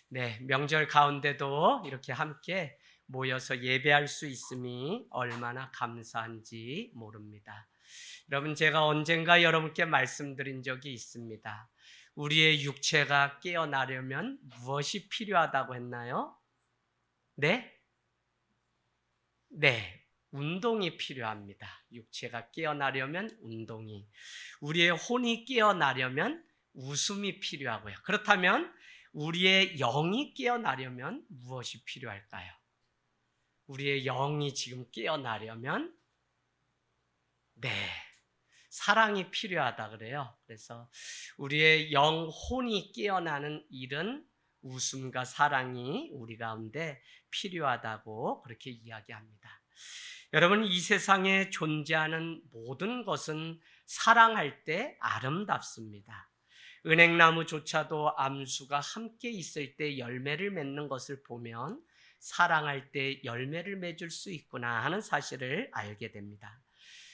네, 명절 가운데도 이렇게 함께 모여서 예배할 수 있음이 얼마나 감사한지 모릅니다. 여러분, 제가 언젠가 여러분께 말씀드린 적이 있습니다. 우리의 육체가 깨어나려면 무엇이 필요하다고 했나요? 네? 네, 운동이 필요합니다. 육체가 깨어나려면 운동이. 우리의 혼이 깨어나려면 웃음이 필요하고요. 그렇다면 우리의 영이 깨어나려면 무엇이 필요할까요? 우리의 영이 지금 깨어나려면 네, 사랑이 필요하다 그래요. 그래서 우리의 영혼이 깨어나는 일은 웃음과 사랑이 우리 가운데 필요하다고 그렇게 이야기합니다. 여러분, 이 세상에 존재하는 모든 것은 사랑할 때 아름답습니다. 은행나무조차도 암수가 함께 있을 때 열매를 맺는 것을 보면 사랑할 때 열매를 맺을 수 있구나 하는 사실을 알게 됩니다.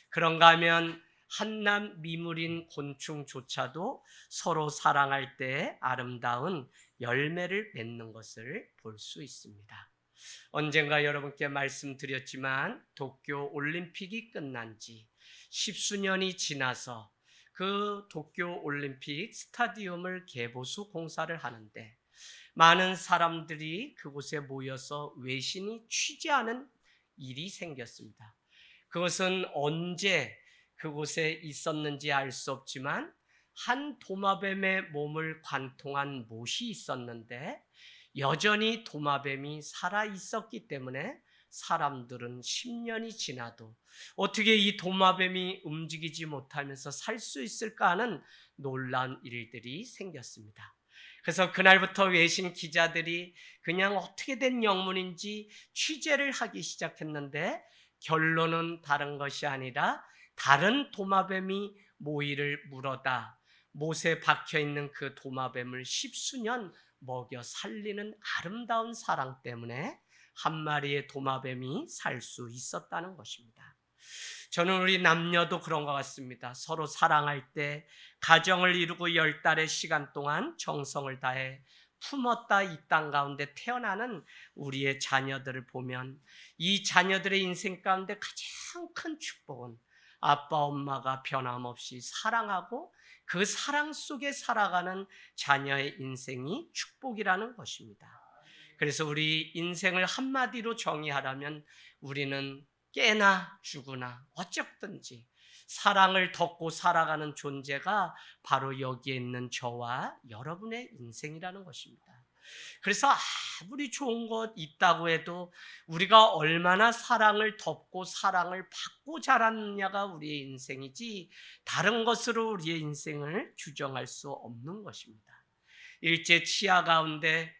그런가 하면 한남 미물인 곤충조차도 서로 사랑할 때 아름다운 열매를 맺는 것을 볼 수 있습니다. 언젠가 여러분께 말씀드렸지만 도쿄 올림픽이 끝난 지 십수년이 지나서 그 도쿄 올림픽 스타디움을 개보수 공사를 하는데 많은 사람들이 그곳에 모여서 외신이 취재하는 일이 생겼습니다. 그것은 언제 그곳에 있었는지 알 수 없지만 한 도마뱀의 몸을 관통한 못이 있었는데 여전히 도마뱀이 살아 있었기 때문에 사람들은 10년이 지나도 어떻게 이 도마뱀이 움직이지 못하면서 살 수 있을까 하는 놀라운 일들이 생겼습니다. 그래서 그날부터 외신 기자들이 그냥 어떻게 된 영문인지 취재를 하기 시작했는데 결론은 다른 것이 아니라 다른 도마뱀이 모이를 물어다 못에 박혀있는 그 도마뱀을 십수년 먹여 살리는 아름다운 사랑 때문에 한 마리의 도마뱀이 살 수 있었다는 것입니다. 저는 우리 남녀도 그런 것 같습니다. 서로 사랑할 때 가정을 이루고 10달의 시간 동안 정성을 다해 품었다 이 땅 가운데 태어나는 우리의 자녀들을 보면 이 자녀들의 인생 가운데 가장 큰 축복은 아빠 엄마가 변함없이 사랑하고 그 사랑 속에 살아가는 자녀의 인생이 축복이라는 것입니다. 그래서 우리 인생을 한마디로 정의하라면 우리는 깨나 죽으나 어쨌든지 사랑을 덮고 살아가는 존재가 바로 여기에 있는 저와 여러분의 인생이라는 것입니다. 그래서 아무리 좋은 것 있다고 해도 우리가 얼마나 사랑을 덮고 사랑을 받고 자랐느냐가 우리의 인생이지 다른 것으로 우리의 인생을 규정할 수 없는 것입니다. 일제 치하 가운데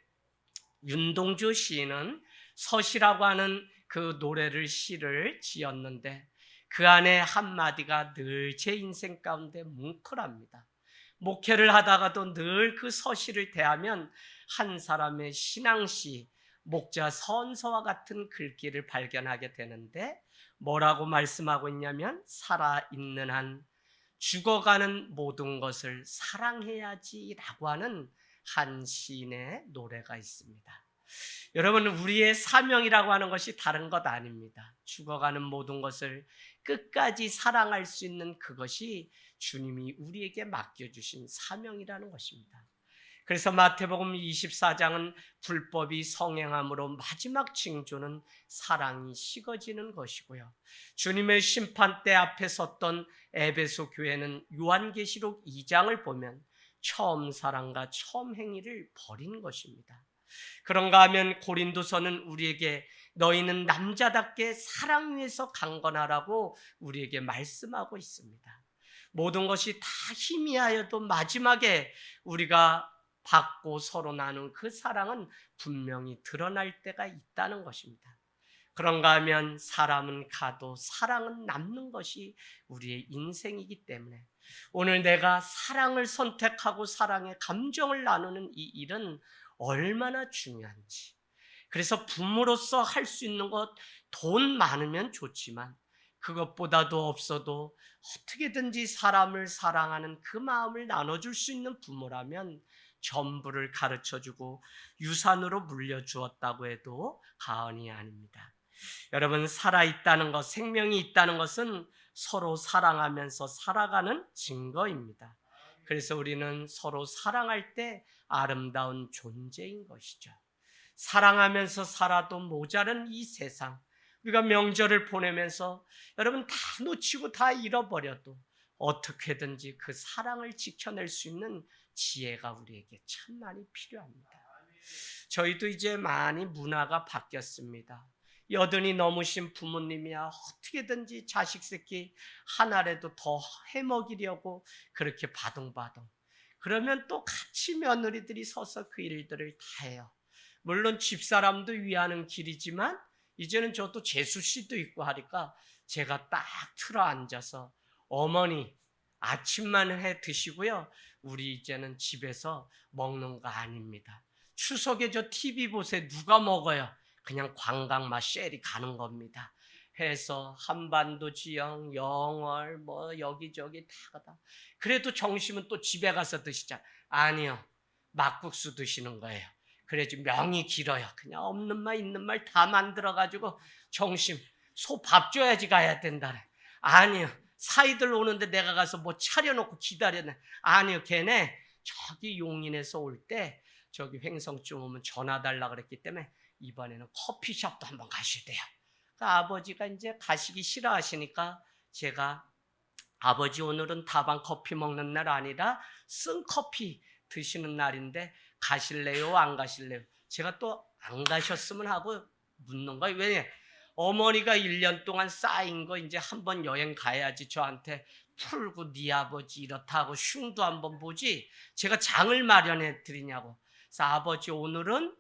윤동주 시인은 서시라고 하는 그 노래를 시를 지었는데 그 안에 한마디가 늘 제 인생 가운데 뭉클합니다. 목회를 하다가도 늘 그 서시를 대하면 한 사람의 신앙시, 목자 선서와 같은 글귀를 발견하게 되는데 뭐라고 말씀하고 있냐면 살아있는 한 죽어가는 모든 것을 사랑해야지라고 하는 한 시인의 노래가 있습니다. 여러분, 우리의 사명이라고 하는 것이 다른 것 아닙니다. 죽어가는 모든 것을 끝까지 사랑할 수 있는 그것이 주님이 우리에게 맡겨주신 사명이라는 것입니다. 그래서 마태복음 24장은 불법이 성행함으로 마지막 징조는 사랑이 식어지는 것이고요. 주님의 심판대 앞에 섰던 에베소 교회는 요한계시록 2장을 보면 처음 사랑과 처음 행위를 버린 것입니다. 그런가 하면 고린도서는 우리에게 너희는 남자답게 사랑 위에서 강건하라고 우리에게 말씀하고 있습니다. 모든 것이 다 희미하여도 마지막에 우리가 받고 서로 나눈 그 사랑은 분명히 드러날 때가 있다는 것입니다. 그런가 하면 사람은 가도 사랑은 남는 것이 우리의 인생이기 때문에 오늘 내가 사랑을 선택하고 사랑의 감정을 나누는 이 일은 얼마나 중요한지. 그래서 부모로서 할 수 있는 것, 돈 많으면 좋지만 그것보다도 없어도 어떻게든지 사람을 사랑하는 그 마음을 나눠줄 수 있는 부모라면 전부를 가르쳐주고 유산으로 물려주었다고 해도 과언이 아닙니다. 여러분, 살아있다는 것, 생명이 있다는 것은 서로 사랑하면서 살아가는 증거입니다. 그래서 우리는 서로 사랑할 때 아름다운 존재인 것이죠. 사랑하면서 살아도 모자른 이 세상, 우리가 명절을 보내면서 여러분 다 놓치고 다 잃어버려도 어떻게든지 그 사랑을 지켜낼 수 있는 지혜가 우리에게 참 많이 필요합니다. 저희도 이제 많이 문화가 바뀌었습니다. 여든이 넘으신 부모님이야 어떻게든지 자식 새끼 하나라도 더 해먹이려고 그렇게 바둥바둥. 그러면 또 같이 며느리들이 서서 그 일들을 다 해요. 물론 집사람도 위하는 길이지만 이제는 저도 재수씨도 있고 하니까 제가 딱 틀어 앉아서 어머니 아침만 해 드시고요. 우리 이제는 집에서 먹는 거 아닙니다. 추석에 저 TV 보세요. 누가 먹어요? 그냥 관광 쉐리 가는 겁니다. 해서 한반도 지역, 영월 뭐 여기저기 다 가다. 그래도 점심은 또 집에 가서 드시자. 아니요. 막국수 드시는 거예요. 그래야지 명이 길어요. 그냥 없는 말 있는 말 다 만들어가지고 점심 소 밥 줘야지 가야 된다네. 아니요. 사이들 오는데 내가 가서 뭐 차려놓고 기다려네. 아니요. 걔네 저기 용인에서 올 때 저기 횡성쯤 오면 전화 달라 그랬기 때문에 이번에는 커피숍도 한번 가셔야 돼요. 그러니까 아버지가 이제 가시기 싫어하시니까 제가 아버지 오늘은 다방 커피 먹는 날 아니라 쓴 커피 드시는 날인데 가실래요? 안 가실래요? 제가 또 안 가셨으면 하고 묻는 거예요. 왜? 어머니가 1년 동안 쌓인 거 이제 한번 여행 가야지 저한테 풀고 네 아버지 이렇다 하고 흉도 한번 보지 제가 장을 마련해 드리냐고. 그래서 아버지 오늘은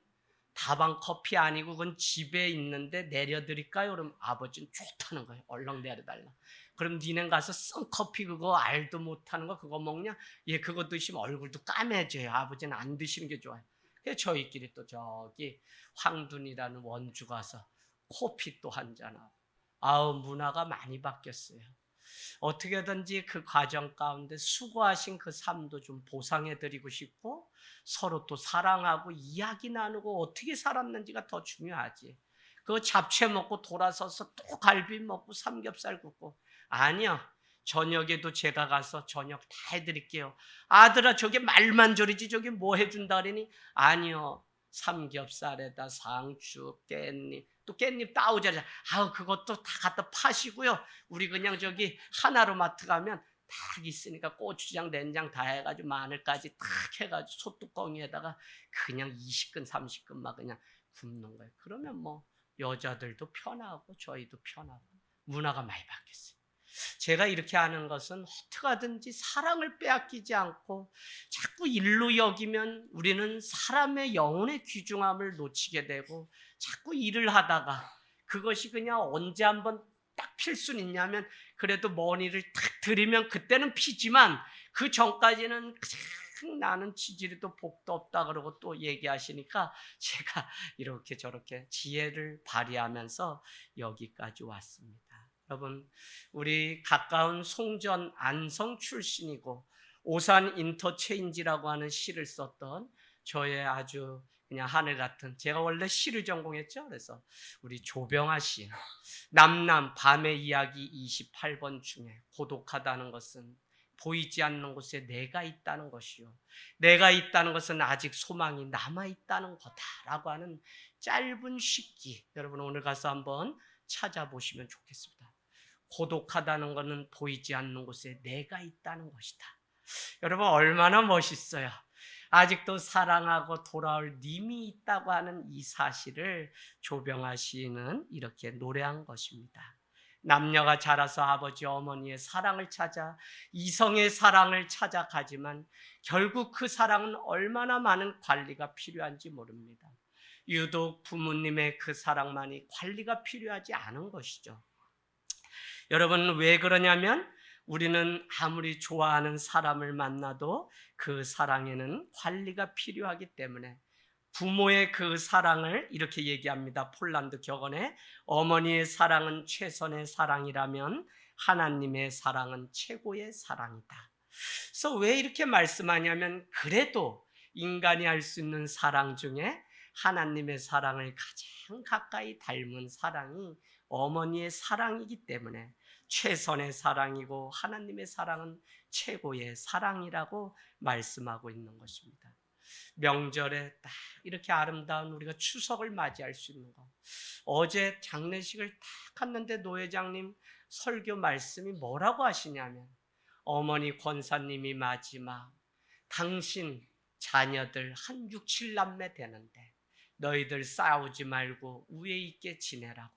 다방 커피 아니고 그건 집에 있는데 내려드릴까요? 그럼 아버지는 좋다는 거예요. 얼른 내려달라. 그럼 니네 가서 쓴 커피 그거 알도 못하는 거 그거 먹냐? 예, 그거 드시면 얼굴도 까매져요. 아버지는 안 드시는 게 좋아요. 그래서 저희끼리 또 저기 황둔이라는 원주 가서 커피 또 한잔하고. 아우, 문화가 많이 바뀌었어요. 어떻게든지 그 과정 가운데 수고하신 그 삶도 좀 보상해드리고 싶고 서로 또 사랑하고 이야기 나누고 어떻게 살았는지가 더 중요하지. 그거 잡채 먹고 돌아서서 또 갈비 먹고 삼겹살 굽고. 아니요. 저녁에도 제가 가서 저녁 다 해드릴게요. 아들아 저게 말만 저리지 저게 뭐 해준다 그러니. 아니요. 삼겹살에다 상추, 깻잎, 또 깻잎 따오자자. 아우 그것도 다 갖다 파시고요. 우리 그냥 저기 하나로마트 가면 딱 있으니까 고추장, 된장 다 해가지고 마늘까지 탁 해가지고 소뚜껑에다가 그냥 20근, 30근 막 그냥 굽는 거예요. 그러면 뭐 여자들도 편하고 저희도 편하고 문화가 많이 바뀌었어요. 제가 이렇게 하는 것은 어떻게든지 사랑을 빼앗기지 않고 자꾸 일로 여기면 우리는 사람의 영혼의 귀중함을 놓치게 되고 자꾸 일을 하다가 그것이 그냥 언제 한번 딱 필 수는 있냐면 그래도 머리를 탁 들이면 그때는 피지만 그 전까지는 그냥 나는 지지리도 복도 없다 그러고 또 얘기하시니까 제가 이렇게 저렇게 지혜를 발휘하면서 여기까지 왔습니다. 여러분, 우리 가까운 송전 안성 출신이고 오산 인터체인지라고 하는 시를 썼던 저의 아주 그냥 하늘 같은, 제가 원래 시를 전공했죠. 그래서 우리 조병아 씨, 남남 밤의 이야기 28번 중에 고독하다는 것은 보이지 않는 곳에 내가 있다는 것이요, 내가 있다는 것은 아직 소망이 남아있다는 거다라고 하는 짧은 시기, 여러분 오늘 가서 한번 찾아보시면 좋겠습니다. 고독하다는 것은 보이지 않는 곳에 내가 있다는 것이다. 여러분 얼마나 멋있어요. 아직도 사랑하고 돌아올 님이 있다고 하는 이 사실을 조병아 시인은 이렇게 노래한 것입니다. 남녀가 자라서 아버지 어머니의 사랑을 찾아 이성의 사랑을 찾아가지만 결국 그 사랑은 얼마나 많은 관리가 필요한지 모릅니다. 유독 부모님의 그 사랑만이 관리가 필요하지 않은 것이죠. 여러분 왜 그러냐면 우리는 아무리 좋아하는 사람을 만나도 그 사랑에는 관리가 필요하기 때문에 부모의 그 사랑을 이렇게 얘기합니다. 폴란드 격언에 어머니의 사랑은 최선의 사랑이라면 하나님의 사랑은 최고의 사랑이다. 그래서 왜 이렇게 말씀하냐면 그래도 인간이 할 수 있는 사랑 중에 하나님의 사랑을 가장 가까이 닮은 사랑이 어머니의 사랑이기 때문에 최선의 사랑이고 하나님의 사랑은 최고의 사랑이라고 말씀하고 있는 것입니다. 명절에 딱 이렇게 아름다운 우리가 추석을 맞이할 수 있는 것. 어제 장례식을 딱 갔는데 노회장님 설교 말씀이 뭐라고 하시냐면, 어머니 권사님이 마지막 당신 자녀들 한 6, 7남매 되는데 너희들 싸우지 말고 우애 있게 지내라고,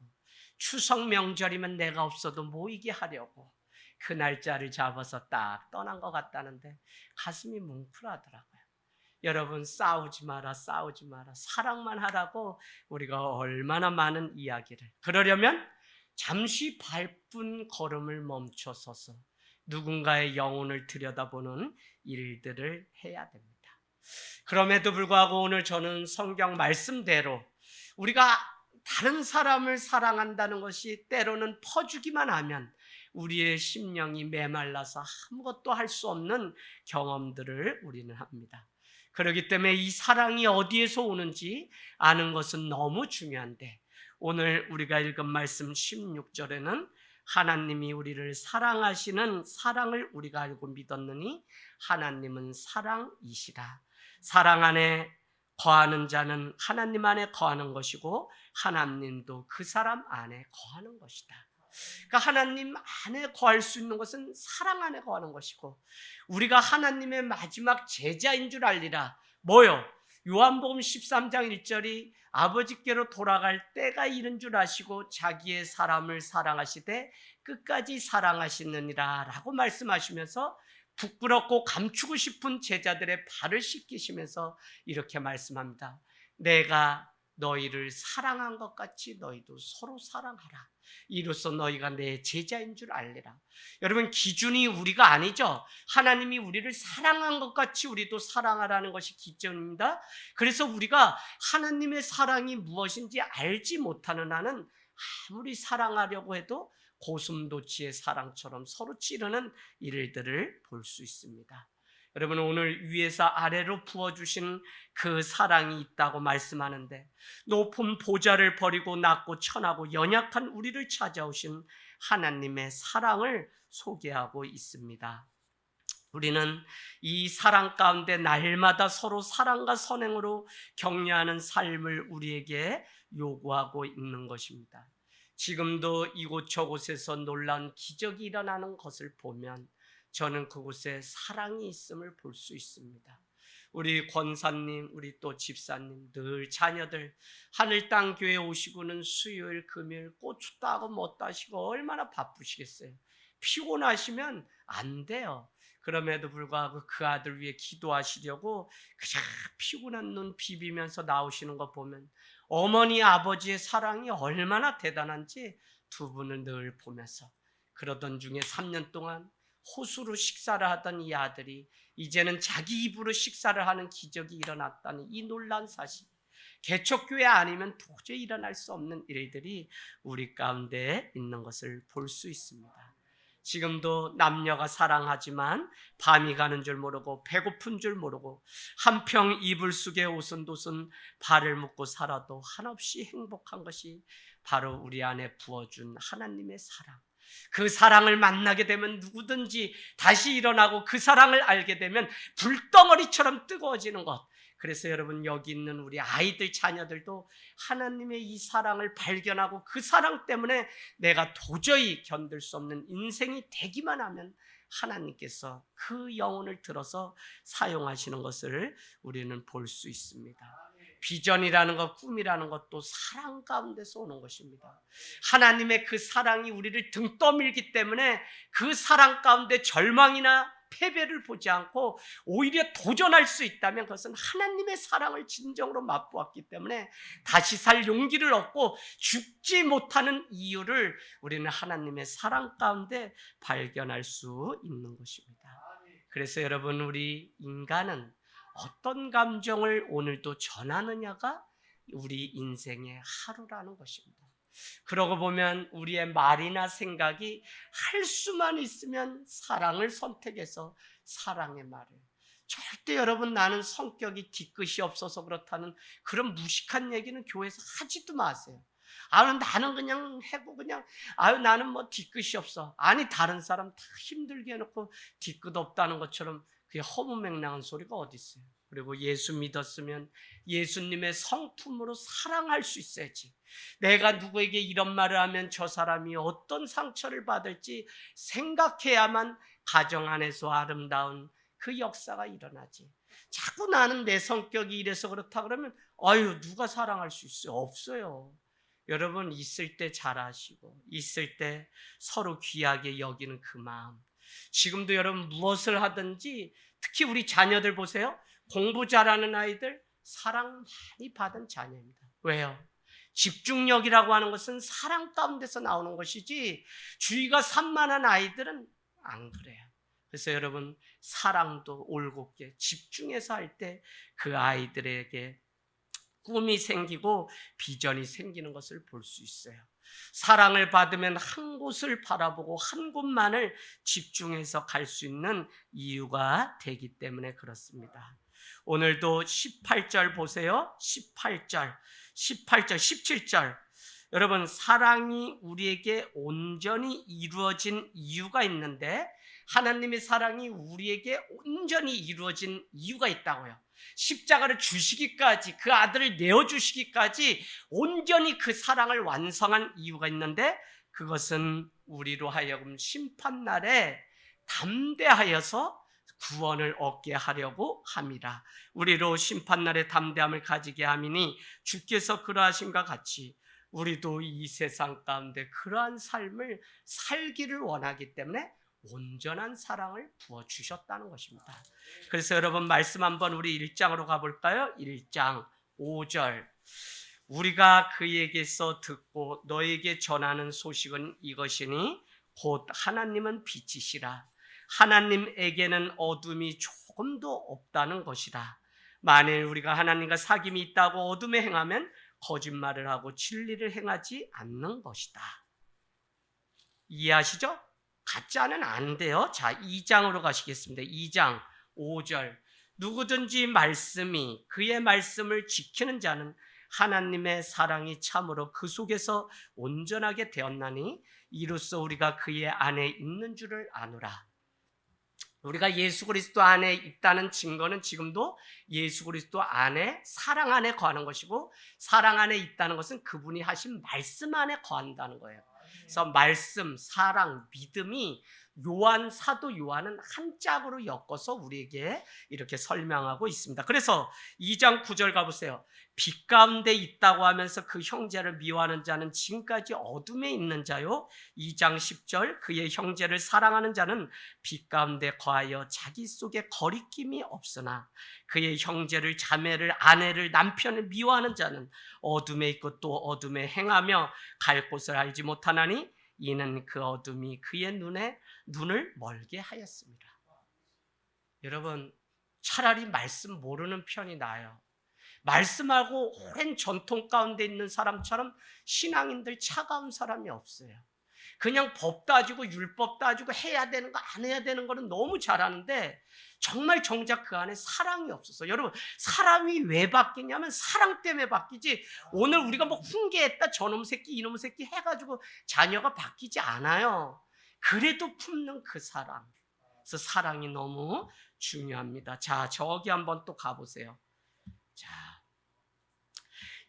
추석 명절이면 내가 없어도 모이게 하려고 그 날짜를 잡아서 딱 떠난 것 같다는데 가슴이 뭉클하더라고요. 여러분, 싸우지 마라, 싸우지 마라, 사랑만 하라고 우리가 얼마나 많은 이야기를. 그러려면 잠시 발뿐 걸음을 멈춰서서 누군가의 영혼을 들여다보는 일들을 해야 됩니다. 그럼에도 불구하고 오늘 저는 성경 말씀대로 우리가 다른 사람을 사랑한다는 것이 때로는 퍼주기만 하면 우리의 심령이 메말라서 아무것도 할 수 없는 경험들을 우리는 합니다. 그렇기 때문에 이 사랑이 어디에서 오는지 아는 것은 너무 중요한데, 오늘 우리가 읽은 말씀 16절에는 하나님이 우리를 사랑하시는 사랑을 우리가 알고 믿었느니 하나님은 사랑이시라. 사랑 안에 거하는 자는 하나님 안에 거하는 것이고 하나님도 그 사람 안에 거하는 것이다. 그러니까 하나님 안에 거할 수 있는 것은 사랑 안에 거하는 것이고, 우리가 하나님의 마지막 제자인 줄 알리라. 뭐요? 요한복음 13장 1절이 아버지께로 돌아갈 때가 이른 줄 아시고 자기의 사람을 사랑하시되 끝까지 사랑하시느니라 라고 말씀하시면서 부끄럽고 감추고 싶은 제자들의 발을 씻기시면서 이렇게 말씀합니다. 내가 너희를 사랑한 것 같이 너희도 서로 사랑하라. 이로써 너희가 내 제자인 줄 알리라. 여러분, 기준이 우리가 아니죠. 하나님이 우리를 사랑한 것 같이 우리도 사랑하라는 것이 기준입니다. 그래서 우리가 하나님의 사랑이 무엇인지 알지 못하는 한은 아무리 사랑하려고 해도 고슴도치의 사랑처럼 서로 찌르는 일들을 볼 수 있습니다. 여러분, 오늘 위에서 아래로 부어주신 그 사랑이 있다고 말씀하는데, 높은 보좌를 버리고 낮고 천하고 연약한 우리를 찾아오신 하나님의 사랑을 소개하고 있습니다. 우리는 이 사랑 가운데 날마다 서로 사랑과 선행으로 격려하는 삶을 우리에게 요구하고 있는 것입니다. 지금도 이곳저곳에서 놀라운 기적이 일어나는 것을 보면 저는 그곳에 사랑이 있음을 볼 수 있습니다. 우리 권사님, 우리 또 집사님, 늘 자녀들 하늘 땅 교회 오시고는 수요일 금요일 고추 따고 못 따시고 얼마나 바쁘시겠어요. 피곤하시면 안 돼요. 그럼에도 불구하고 그 아들 위해 기도하시려고 그저 피곤한 눈 비비면서 나오시는 거 보면 어머니 아버지의 사랑이 얼마나 대단한지 두 분을 늘 보면서, 그러던 중에 3년 동안 호수로 식사를 하던 이 아들이 이제는 자기 입으로 식사를 하는 기적이 일어났다는 이 놀라운 사실, 개척교회 아니면 도저히 일어날 수 없는 일들이 우리 가운데 있는 것을 볼 수 있습니다. 지금도 남녀가 사랑하지만 밤이 가는 줄 모르고 배고픈 줄 모르고 한평 이불 속에 오순도순 발을 묶고 살아도 한없이 행복한 것이 바로 우리 안에 부어준 하나님의 사랑. 그 사랑을 만나게 되면 누구든지 다시 일어나고 그 사랑을 알게 되면 불덩어리처럼 뜨거워지는 것. 그래서 여러분, 여기 있는 우리 아이들 자녀들도 하나님의 이 사랑을 발견하고 그 사랑 때문에 내가 도저히 견딜 수 없는 인생이 되기만 하면 하나님께서 그 영혼을 들어서 사용하시는 것을 우리는 볼 수 있습니다. 비전이라는 것, 꿈이라는 것도 사랑 가운데서 오는 것입니다. 하나님의 그 사랑이 우리를 등 떠밀기 때문에 그 사랑 가운데 절망이나 패배를 보지 않고 오히려 도전할 수 있다면 그것은 하나님의 사랑을 진정으로 맛보았기 때문에 다시 살 용기를 얻고 죽지 못하는 이유를 우리는 하나님의 사랑 가운데 발견할 수 있는 것입니다. 그래서 여러분, 우리 인간은 어떤 감정을 오늘도 전하느냐가 우리 인생의 하루라는 것입니다. 그러고 보면 우리의 말이나 생각이 할 수만 있으면 사랑을 선택해서 사랑의 말을, 절대 여러분 나는 성격이 뒤끝이 없어서 그렇다는 그런 무식한 얘기는 교회에서 하지도 마세요. 나는 그냥 해고 그냥 나는 뭐 뒤끝이 없어. 아니 다른 사람 다 힘들게 해놓고 뒤끝 없다는 것처럼 그게 허무맹랑한 소리가 어디 있어요. 그리고 예수 믿었으면 예수님의 성품으로 사랑할 수 있어야지. 내가 누구에게 이런 말을 하면 저 사람이 어떤 상처를 받을지 생각해야만 가정 안에서 아름다운 그 역사가 일어나지. 자꾸 나는 내 성격이 이래서 그렇다 그러면 누가 사랑할 수 있어요? 없어요. 여러분 있을 때 잘하시고 있을 때 서로 귀하게 여기는 그 마음. 지금도 여러분 무엇을 하든지 특히 우리 자녀들 보세요. 공부 잘하는 아이들 사랑 많이 받은 자녀입니다. 왜요? 집중력이라고 하는 것은 사랑 가운데서 나오는 것이지 주의가 산만한 아이들은 안 그래요. 그래서 여러분 사랑도 올곧게 집중해서 할 때 그 아이들에게 꿈이 생기고 비전이 생기는 것을 볼 수 있어요. 사랑을 받으면 한 곳을 바라보고 한 곳만을 집중해서 갈 수 있는 이유가 되기 때문에 그렇습니다. 오늘도 18절 보세요. 18절, 17절. 여러분 사랑이 우리에게 온전히 이루어진 이유가 있는데 하나님의 사랑이 우리에게 온전히 이루어진 이유가 있다고요. 십자가를 주시기까지 그 아들을 내어주시기까지 온전히 그 사랑을 완성한 이유가 있는데 그것은 우리로 하여금 심판날에 담대하여서 구원을 얻게 하려고 함이라. 우리로 심판날에 담대함을 가지게 함이니 주께서 그러하신과 같이 우리도 이 세상 가운데 그러한 삶을 살기를 원하기 때문에 온전한 사랑을 부어주셨다는 것입니다. 그래서 여러분 말씀 한번 우리 1장으로 가볼까요? 1장 5절 우리가 그에게서 듣고 너에게 전하는 소식은 이것이니 곧 하나님은 빛이시라. 하나님에게는 어둠이 조금도 없다는 것이라. 만일 우리가 하나님과 사귐이 있다고 어둠에 행하면 거짓말을 하고 진리를 행하지 않는 것이다. 이해하시죠? 가짜는 안 돼요. 자, 2장으로 가시겠습니다. 2장 5절 누구든지 말씀이 그의 말씀을 지키는 자는 하나님의 사랑이 참으로 그 속에서 온전하게 되었나니 이로써 우리가 그의 안에 있는 줄을 아노라. 우리가 예수 그리스도 안에 있다는 증거는 지금도 예수 그리스도 안에 사랑 안에 거하는 것이고 사랑 안에 있다는 것은 그분이 하신 말씀 안에 거한다는 거예요. 그래서 말씀, 사랑, 믿음이 사도 요한은 한 짝으로 엮어서 우리에게 이렇게 설명하고 있습니다. 그래서 2장 9절 가보세요. 빛 가운데 있다고 하면서 그 형제를 미워하는 자는 지금까지 어둠에 있는 자요. 2장 10절 그의 형제를 사랑하는 자는 빛 가운데 거하여 자기 속에 거리낌이 없으나 그의 형제를 자매를 아내를 남편을 미워하는 자는 어둠에 있고 또 어둠에 행하며 갈 곳을 알지 못하나니 이는 그 어둠이 그의 눈을 멀게 하였습니다. 여러분 차라리 말씀 모르는 편이 나아요. 말씀하고 오랜 전통 가운데 있는 사람처럼 신앙인들 차가운 사람이 없어요. 그냥 법 따지고 율법 따지고 해야 되는 거 안 해야 되는 거는 너무 잘하는데 정말 정작 그 안에 사랑이 없어서 여러분 사람이 왜 바뀌냐면 사랑 때문에 바뀌지 오늘 우리가 뭐 훈계했다 저놈 새끼 이놈 새끼 해가지고 자녀가 바뀌지 않아요. 그래도 품는 그 사랑. 그래서 사랑이 너무 중요합니다. 자 저기 한번 또 가보세요. 자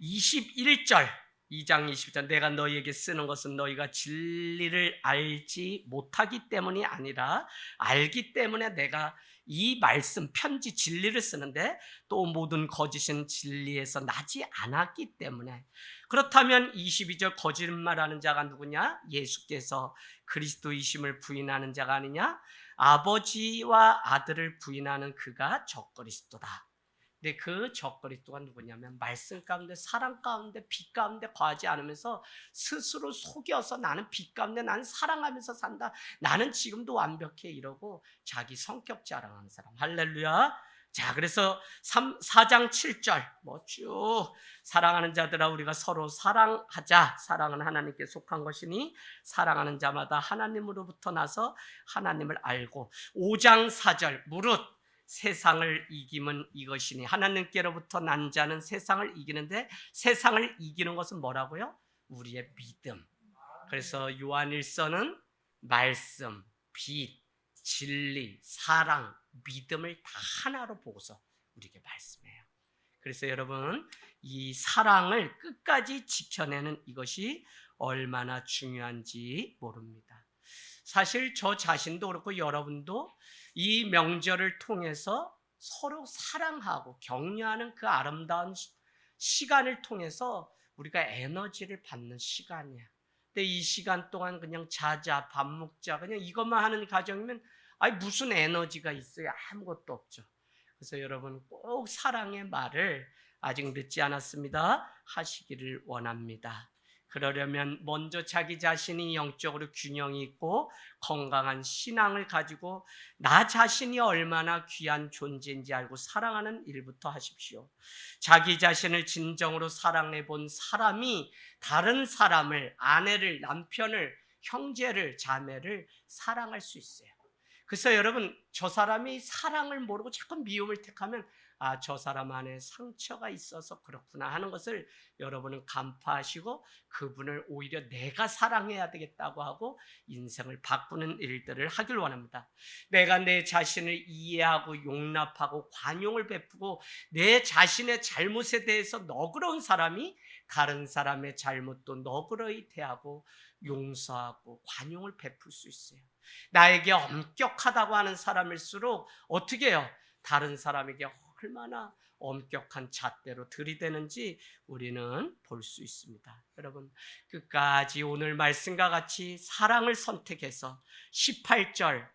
21절 2장 20절 내가 너희에게 쓰는 것은 너희가 진리를 알지 못하기 때문이 아니라 알기 때문에 내가 이 말씀 편지 진리를 쓰는데 또 모든 거짓은 진리에서 나지 않았기 때문에 그렇다면 22절 거짓말하는 자가 누구냐? 예수께서 그리스도이심을 부인하는 자가 아니냐? 아버지와 아들을 부인하는 그가 적그리스도다. 근데 그 적그리스도가 누구냐면 말씀 가운데 사랑 가운데 빛 가운데 거하지 않으면서 스스로 속여서 나는 빛 가운데 나는 사랑하면서 산다. 나는 지금도 완벽해 이러고 자기 성격 자랑하는 사람. 할렐루야. 자 그래서 4장 7절 쭉 사랑하는 자들아 우리가 서로 사랑하자. 사랑은 하나님께 속한 것이니 사랑하는 자마다 하나님으로부터 나서 하나님을 알고 5장 4절 무릇 세상을 이기면 이것이니. 하나님께로부터 난 자는 세상을 이기는데 세상을 이기는 것은 뭐라고요? 우리의 믿음. 그래서 요한일서는 말씀, 빛, 진리, 사랑, 믿음을 다 하나로 보고서 우리에게 말씀해요. 그래서 여러분, 이 사랑을 끝까지 지켜내는 이것이 얼마나 중요한지 모릅니다. 사실 저 자신도 그렇고 여러분도 이 명절을 통해서 서로 사랑하고 격려하는 그 아름다운 시간을 통해서 우리가 에너지를 받는 시간이야. 근데 이 시간 동안 그냥 자자, 밥 먹자, 그냥 이것만 하는 가정이면 무슨 에너지가 있어요? 아무것도 없죠. 그래서 여러분 꼭 사랑의 말을 아직 늦지 않았습니다. 하시기를 원합니다. 그러려면 먼저 자기 자신이 영적으로 균형이 있고 건강한 신앙을 가지고 나 자신이 얼마나 귀한 존재인지 알고 사랑하는 일부터 하십시오. 자기 자신을 진정으로 사랑해 본 사람이 다른 사람을, 아내를, 남편을, 형제를, 자매를 사랑할 수 있어요. 그래서 여러분, 저 사람이 사랑을 모르고 자꾸 미움을 택하면 저 사람 안에 상처가 있어서 그렇구나 하는 것을 여러분은 간파하시고 그분을 오히려 내가 사랑해야 되겠다고 하고 인생을 바꾸는 일들을 하길 원합니다. 내가 내 자신을 이해하고 용납하고 관용을 베푸고 내 자신의 잘못에 대해서 너그러운 사람이 다른 사람의 잘못도 너그러이 대하고 용서하고 관용을 베풀 수 있어요. 나에게 엄격하다고 하는 사람일수록 어떻게 해요? 다른 사람에게 얼마나 엄격한 잣대로 들이대는지 우리는 볼 수 있습니다. 여러분, 끝까지 오늘 말씀과 같이 사랑을 선택해서 18절,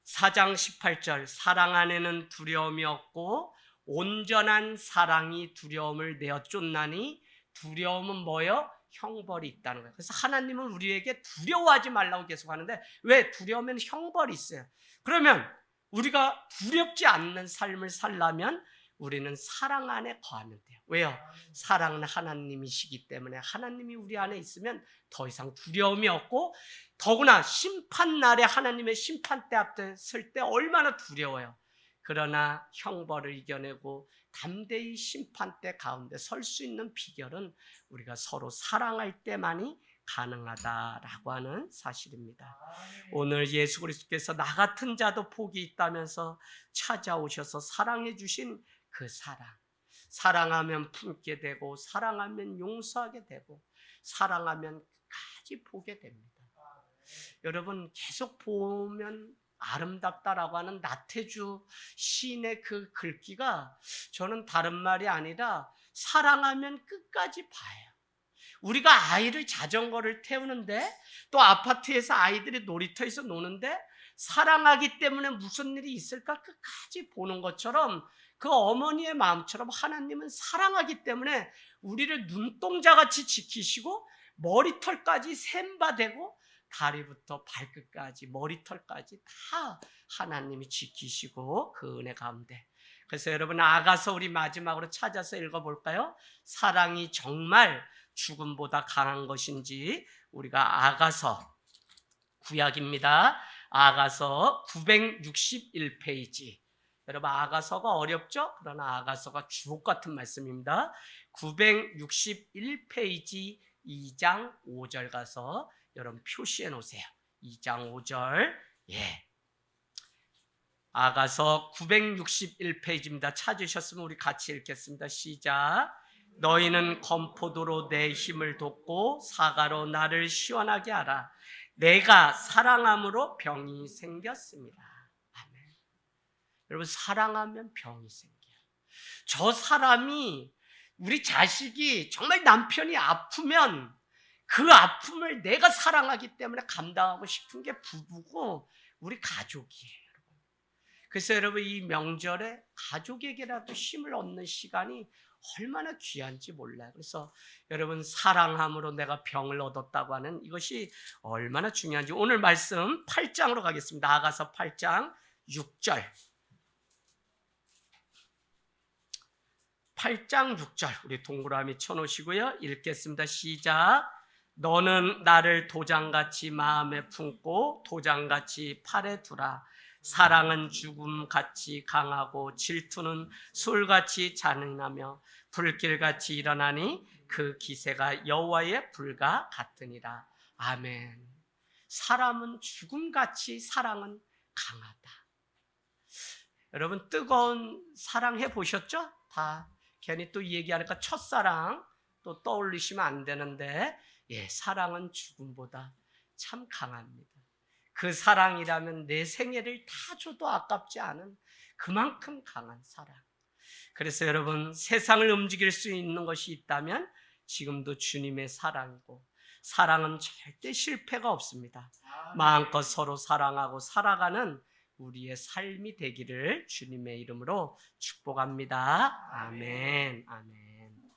4장 18절, 사랑 안에는 두려움이 없고 온전한 사랑이 두려움을 내어 쫓나니, 두려움은 뭐예요? 형벌이 있다는 거예요. 그래서 하나님은 우리에게 두려워하지 말라고 계속 하는데, 왜? 두려우면 형벌이 있어요. 그러면 우리가 두렵지 않는 삶을 살려면 우리는 사랑 안에 거하면 돼요. 왜요? 사랑은 하나님이시기 때문에 하나님이 우리 안에 있으면 더 이상 두려움이 없고, 더구나 심판날에 하나님의 심판대 앞에 설 때 얼마나 두려워요. 그러나 형벌을 이겨내고 담대히 심판대 가운데 설 수 있는 비결은 우리가 서로 사랑할 때만이 가능하다라고 하는 사실입니다. 오늘 예수 그리스도께서 나 같은 자도 복이 있다면서 찾아오셔서 사랑해 주신 그 사랑하면 품게 되고 사랑하면 용서하게 되고 사랑하면 끝까지 보게 됩니다. 여러분, 계속 보면 아름답다라고 하는 나태주 시인의 그 글귀가 저는 다른 말이 아니라 사랑하면 끝까지 봐요. 우리가 아이를 자전거를 태우는데 또 아파트에서 아이들이 놀이터에서 노는데 사랑하기 때문에 무슨 일이 있을까 끝까지 보는 것처럼, 그 어머니의 마음처럼 하나님은 사랑하기 때문에 우리를 눈동자같이 지키시고 머리털까지 샘바되고 다리부터 발끝까지 머리털까지 다 하나님이 지키시고 그 은혜 가운데. 그래서 여러분, 아가서 우리 마지막으로 찾아서 읽어볼까요? 사랑이 정말 죽음보다 강한 것인지 우리가 아가서, 구약입니다. 아가서 961페이지. 여러분, 아가서가 어렵죠? 그러나 아가서가 주옥 같은 말씀입니다. 961페이지 2장 5절 가서 여러분 표시해 놓으세요. 2장 5절. 아가서 961페이지입니다. 찾으셨으면 우리 같이 읽겠습니다. 시작. 너희는 건포도로 내 힘을 돋고 사과로 나를 시원하게 하라. 내가 사랑함으로 병이 생겼습니다. 아멘. 여러분, 사랑하면 병이 생겨요. 저 사람이, 우리 자식이 정말 남편이 아프면 그 아픔을 내가 사랑하기 때문에 감당하고 싶은 게 부부고 우리 가족이에요. 그래서 여러분, 이 명절에 가족에게라도 힘을 얻는 시간이 얼마나 귀한지 몰라요. 그래서 여러분, 사랑함으로 내가 병을 얻었다고 하는 이것이 얼마나 중요한지 오늘 말씀 8장으로 가겠습니다. 아가서 8장 6절. 8장 6절 우리 동그라미 쳐놓으시고요. 읽겠습니다. 시작. 너는 나를 도장같이 마음에 품고 도장같이 팔에 두라. 사랑은 죽음같이 강하고 질투는 솔같이 잔인하며 불길같이 일어나니 그 기세가 여호와의 불과 같으니라. 아멘. 사람은 죽음같이, 사랑은 강하다. 여러분 뜨거운 사랑 해보셨죠? 다 괜히 또 얘기하니까 첫사랑 또 떠올리시면 안 되는데, 사랑은 죽음보다 참 강합니다. 그 사랑이라면 내 생애를 다 줘도 아깝지 않은 그만큼 강한 사랑. 그래서 여러분, 세상을 움직일 수 있는 것이 있다면 지금도 주님의 사랑이고, 사랑은 절대 실패가 없습니다. 마음껏 서로 사랑하고 살아가는 우리의 삶이 되기를 주님의 이름으로 축복합니다. 아멘. 아멘.